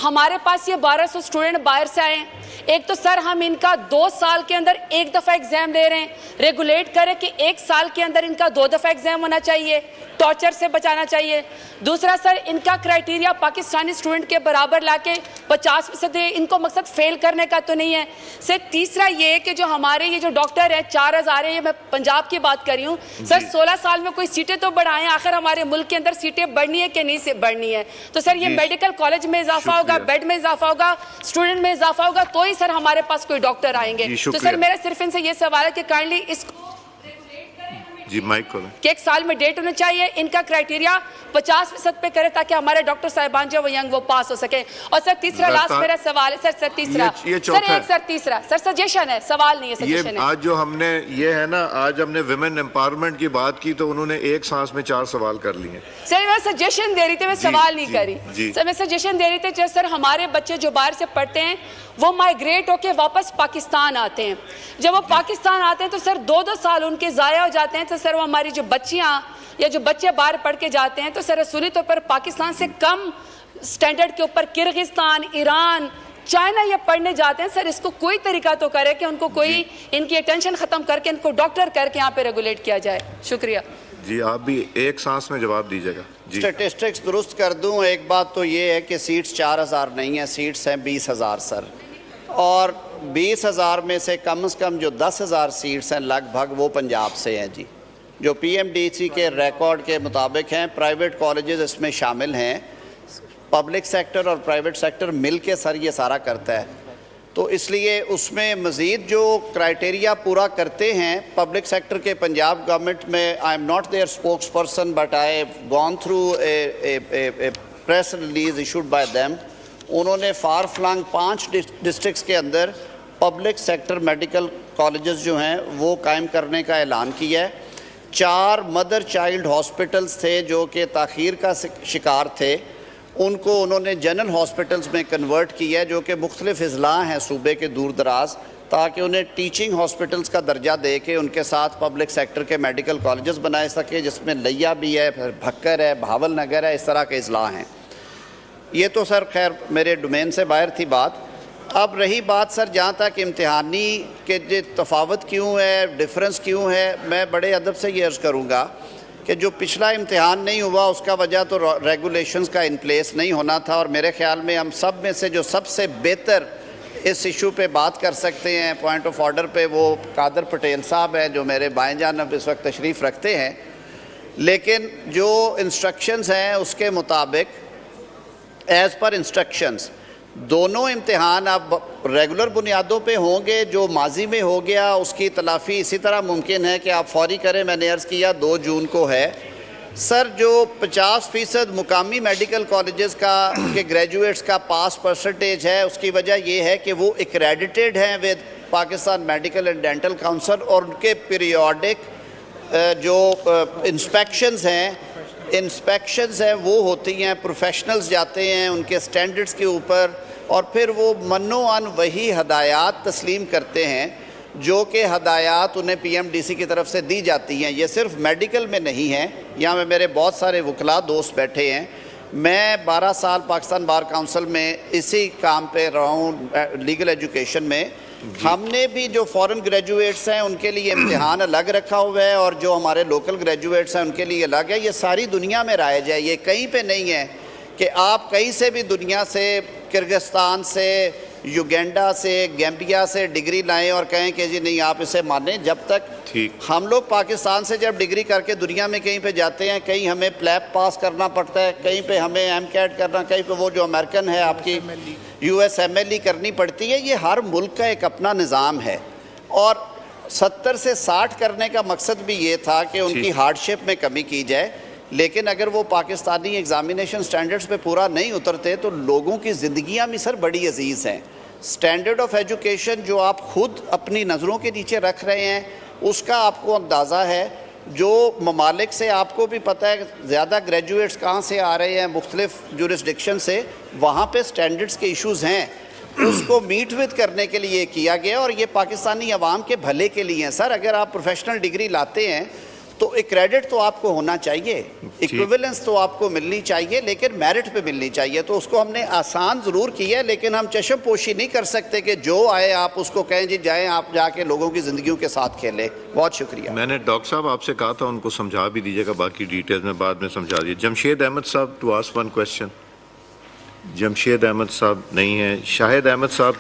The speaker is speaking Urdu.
ہمارے پاس یہ 1200 اسٹوڈنٹ باہر سے آئے ہیں. ایک تو سر ہم ان کا 2 سال کے اندر ایک دفعہ ایگزام لے رہے ہیں, ریگولیٹ کرے کہ 1 سال کے اندر ان کا 2 دفعہ ایگزام ہونا چاہیے, ٹارچر سے بچانا چاہیے. دوسرا سر ان کا کرائٹیریا پاکستانی اسٹوڈنٹ کے برابر لا کے 50% دے, ان کو مقصد فیل کرنے کا تو نہیں ہے. سر تیسرا یہ کہ جو ہمارے یہ جو ڈاکٹر ہیں 4000 ہے, یہ میں پنجاب کی بات کر رہی ہوں سر, 16 سال میں کوئی سیٹیں تو بڑھائیں, آخر ہمارے ملک کے اندر سیٹیں بڑھنی ہے کہ نہیں سے بڑھنی ہے. تو سر یہ میڈیکل کالج میں اضافہ ہوگا, بیڈ میں اضافہ ہوگا, اسٹوڈنٹ میں اضافہ ہوگا, تو ہی سر ہمارے پاس کوئی ڈاکٹر آئیں گے. تو سر میرا صرف ان سے یہ سوال ہے کہ کائنڈلی اس کو کہ 1 سال میں ڈیٹ ہونا چاہیے, ان کا کرائٹیریا 50% پہ کرے تاکہ ہمارے ڈاکٹر صاحبان جو وہ ینگ وہ پاس ہو سکے. اور سر تیسرا لاسٹ میرا سوال ہے سر تیسرا سر سجیشن ہے, سوال نہیں ہے, سجیشن ہے. آج جو ہم نے یہ ہے نا, آج ہم نے ویمن امپاورمنٹ کی بات کی تو انہوں نے ایک سانس میں 4 سوال کر لیے. سر میں سجیشن دے رہی تھی, میں سوال نہیں کری سر, میں سجیشن دے رہی تھی. جیسے سر ہمارے بچے جو باہر سے پڑھتے ہیں وہ مائیگریٹ ہو کے واپس پاکستان آتے ہیں. جب وہ پاکستان آتے ہیں تو سر 2 سال ان کے ضائع ہو جاتے ہیں. تو سر وہ ہماری جو بچیاں یا جو بچے باہر پڑھ کے جاتے ہیں تو سر اصولی طور پر پاکستان سے کم سٹینڈرڈ کے اوپر کرغزستان, ایران, چائنا یہ پڑھنے جاتے ہیں. سر اس کو کوئی طریقہ تو کرے کہ ان کو کوئی ان کی اٹینشن ختم کر کے ان کو ڈاکٹر کر کے یہاں پہ ریگولیٹ کیا جائے. شکریہ. جی آپ بھی ایک سانس میں جواب دیجیے گا. اسٹیٹسٹکس درست کر دوں, ایک بات تو یہ ہے کہ سیٹس 4000 نہیں ہیں, سیٹس ہیں 20000 سر, اور 20000 میں سے کم از کم جو 10000 سیٹس ہیں لگ بھگ وہ پنجاب سے ہیں. جی جو پی ایم ڈی سی کے ریکارڈ کے مطابق ہیں. پرائیویٹ کالجز اس میں شامل ہیں, پبلک سیکٹر اور پرائیویٹ سیکٹر مل کے سر یہ سارا کرتا ہے. تو اس لیے اس میں مزید جو کرائٹیریا پورا کرتے ہیں پبلک سیکٹر کے, پنجاب گورنمنٹ میں I am not their spokesperson but I have gone through a press release issued by them. انہوں نے فار فلنگ 5 ڈسٹرکٹس کے اندر پبلک سیکٹر میڈیکل کالجز جو ہیں وہ قائم کرنے کا اعلان کیا ہے. 4 مدر چائلڈ ہاسپٹلز تھے جو کہ تاخیر کا شکار تھے, ان کو انہوں نے جنرل ہاسپٹلز میں کنورٹ کیا ہے جو کہ مختلف اضلاع ہیں صوبے کے دور دراز, تاکہ انہیں ٹیچنگ ہاسپٹلز کا درجہ دے کے ان کے ساتھ پبلک سیکٹر کے میڈیکل کالجز بنائے سکے, جس میں لیا بھی ہے, پھر بھکر ہے, بھاول نگر ہے, اس طرح کے اضلاع ہیں. یہ تو سر خیر میرے ڈومین سے باہر تھی بات. اب رہی بات سر جہاں تک امتحانی کے تفاوت کیوں ہے, ڈفرنس کیوں ہے, میں بڑے ادب سے یہ عرض کروں گا کہ جو پچھلا امتحان نہیں ہوا اس کا وجہ تو ریگولیشنز کا ان پلیس نہیں ہونا تھا. اور میرے خیال میں ہم سب میں سے جو سب سے بہتر اس ایشو پہ بات کر سکتے ہیں پوائنٹ آف آرڈر پہ وہ قادر پٹیل صاحب ہیں جو میرے بائیں جانب اس وقت تشریف رکھتے ہیں. لیکن جو انسٹرکشنز ہیں اس کے مطابق ایز پر انسٹرکشنز دونوں امتحان اب ریگولر بنیادوں پہ ہوں گے. جو ماضی میں ہو گیا اس کی تلافی اسی طرح ممکن ہے کہ آپ فوری کریں. میں نے عرض کیا 2 جون کو ہے سر. جو 50% مقامی میڈیکل کالجز کا کے گریجویٹس کا پاس پرسنٹیج ہے اس کی وجہ یہ ہے کہ وہ ایکریڈیٹڈ ہیں with Pakistan medical and dental council, اور ان کے پیریوڈک جو انسپیکشنز ہیں وہ ہوتی ہیں, پروفیشنلز جاتے ہیں ان کے سٹینڈرڈز کے اوپر, اور پھر وہ منوعاً وہی ہدایات تسلیم کرتے ہیں جو کہ ہدایات انہیں پی ایم ڈی سی کی طرف سے دی جاتی ہیں. یہ صرف میڈیکل میں نہیں ہے, یہاں میں میرے بہت سارے وکلاء دوست بیٹھے ہیں. میں 12 سال پاکستان بار کاؤنسل میں اسی کام پہ رہا ہوں لیگل ایجوکیشن میں. ہم نے بھی جو فورن گریجویٹس ہیں ان کے لیے امتحان الگ رکھا ہوا ہے, اور جو ہمارے لوکل گریجویٹس ہیں ان کے لیے الگ ہے. یہ ساری دنیا میں رائج ہے, یہ کہیں پہ نہیں ہے کہ آپ کہیں سے بھی دنیا سے, کرغزستان سے, یوگینڈا سے, گیمبیا سے ڈگری لائیں اور کہیں کہ جی نہیں آپ اسے مانیں. جب تک ہم لوگ پاکستان سے جب ڈگری کر کے دنیا میں کہیں پہ جاتے ہیں, کہیں ہمیں پلیپ پاس کرنا پڑتا ہے, کہیں پہ ہمیں ایم کیٹ کرنا, کہیں پہ وہ جو امریکن ہے آپ کی U S M L E کرنی پڑتی ہے. یہ ہر ملک کا ایک اپنا نظام ہے, اور 70 سے 60 کرنے کا مقصد بھی یہ تھا کہ ان کی ہارڈ شپ میں کمی کی جائے. لیکن اگر وہ پاکستانی ایگزامینیشن سٹینڈرڈز پہ پورا نہیں اترتے تو لوگوں کی زندگیاں بھی سر بڑی عزیز ہیں. سٹینڈرڈ آف ایجوکیشن جو آپ خود اپنی نظروں کے نیچے رکھ رہے ہیں اس کا آپ کو اندازہ ہے. جو ممالک سے آپ کو بھی پتہ ہے زیادہ گریجویٹس کہاں سے آ رہے ہیں, مختلف جورسڈکشن سے, وہاں پہ سٹینڈرڈز کے ایشوز ہیں. اس کو میٹ وتھ کرنے کے لیے کیا گیا, اور یہ پاکستانی عوام کے بھلے کے لیے ہیں. سر اگر آپ پروفیشنل ڈگری لاتے ہیں تو ایک کریڈٹ تو آپ کو ہونا چاہیے, ایکویولنس تو آپ کو ملنی چاہیے, لیکن میرٹ پہ ملنی چاہیے. تو اس کو ہم نے آسان ضرور کیا ہے, لیکن ہم چشم پوشی نہیں کر سکتے کہ جو آئے آپ اس کو کہیں جی جائیں آپ جا کے لوگوں کی زندگیوں کے ساتھ کھیلیں. بہت شکریہ. میں نے ڈاکٹر صاحب آپ سے کہا تھا ان کو سمجھا بھی دیجیے گا, باقی ڈیٹیلز میں بعد میں سمجھا دیجیے. Jamshed Ahmed sahab to ask one question. Jamshed Ahmed sahab نہیں ہیں. شاہد احمد صاحب